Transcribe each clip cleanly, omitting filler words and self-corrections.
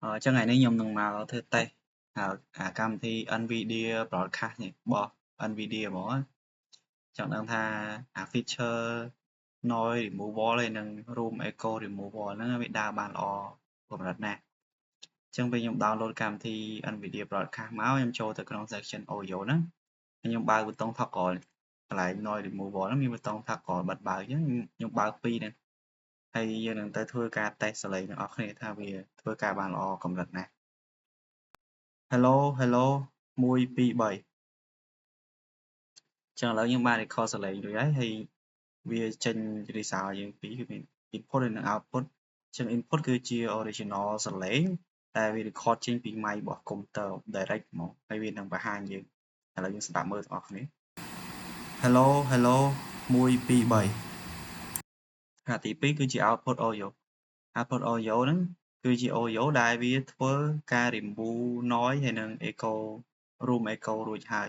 Trong ngày nayខ្ញុំនឹងមកធ្វើតេស្តកម្មវិធី NVIDIA Broadcast នេះរបស់ NVIDIA ហ្មងណាចង់ដឹងថាfeature noise removal ហើយនិង room echo removal ហ្នឹងវាដើរបានល្អកម្រិតណាអញ្ចឹងពេលខ្ញុំ download កម្មវិធី NVIDIA Broadcast មកខ្ញុំចូលទៅក្នុង section audio ហ្នឹងខ្ញុំបើកប៊ូតុង toggle កន្លែង noise removal ហ្នឹងមានប៊ូតុង toggle បិទបើកអញ្ចឹងខ្ញុំបើកពីរហ្នឹងហើយយើងនឹងទៅធ្វើការតេស្តសំឡេងទាំងអស់គ្នាថាវាធ្វើការបានល្អកម្រិតណា Hello Hello 1 2 3ចឹងឥឡូវខ្ញុំបាន record សំឡេងរួចហើយវាចេញ result យើងពីរគឺមាន input និង output ចឹង input គឺជា original សំឡេងតែវា record ចេញពី mic របស់ computer direct ហ្មងហើយវានឹងបង្ហាញយើងឥឡូវយើងស្ដាប់មើលទាំងអស់គ្នា Hello Hello 1 2 3ទី2គឺជា output audio output audio ហ្នឹងគឺជា audio ដែលវាធ្វើការ remove noise ហើយនិង echo room echo រួចហើយ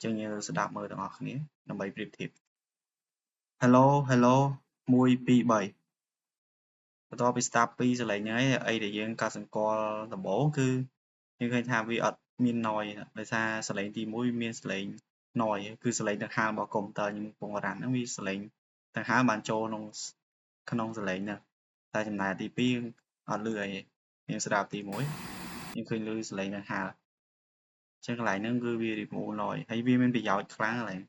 ចឹងយើងស្ដាប់មើលទាំងអស់គ្នាដើម្បីប្រៀបធៀប Hello Hello 1 2 3បន្ទាប់ពីស្ដាប់ពីសំឡេងហ្នឹងហើយអីដែលយើងកត់សម្គាល់ដំបូងគឺយើងឃើញថាវាអត់មាន noise ដោយសារសំឡេងទី1វាមានសំឡេង noise គឺសំឡេងដង្ហើមរបស់កុំព្យូទ័រខ្ញុំកំពុងរ៉ាំហ្នឹងវាសំឡេងដង្ហើមបានចូលក្នុងសំឡេងហ្នឹងតែចំណែកទី2អត់ឮអីទេយើងស្ដាប់ទី1យើងឃើញឮសំឡេងដង្ហើមអញ្ចឹងកន្លែងហ្នឹងគឺវា remove noise ហើយវាមានប្រយោជន៍ខ្លាំងហ្នឹង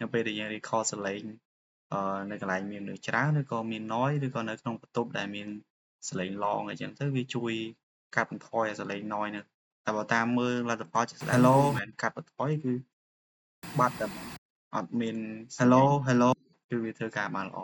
នៅពេលដែលយើង record សំឡេងនៅកន្លែងមានមនុស្សច្រើនឬក៏មាន noise ឬក៏នៅក្នុងបន្ទប់ដែលមានសំឡេងឡងអីចឹងទៅវាជួយកាត់បន្ថយសំឡេង noise ហ្នឹងតែបើតាមមើលលទ្ធផលជាក់ស្ដែងមិនមែនកាត់បន្ថយគឺបាត់តែអត់មាន Hello Hello គឺវាធ្វើការបានល្អ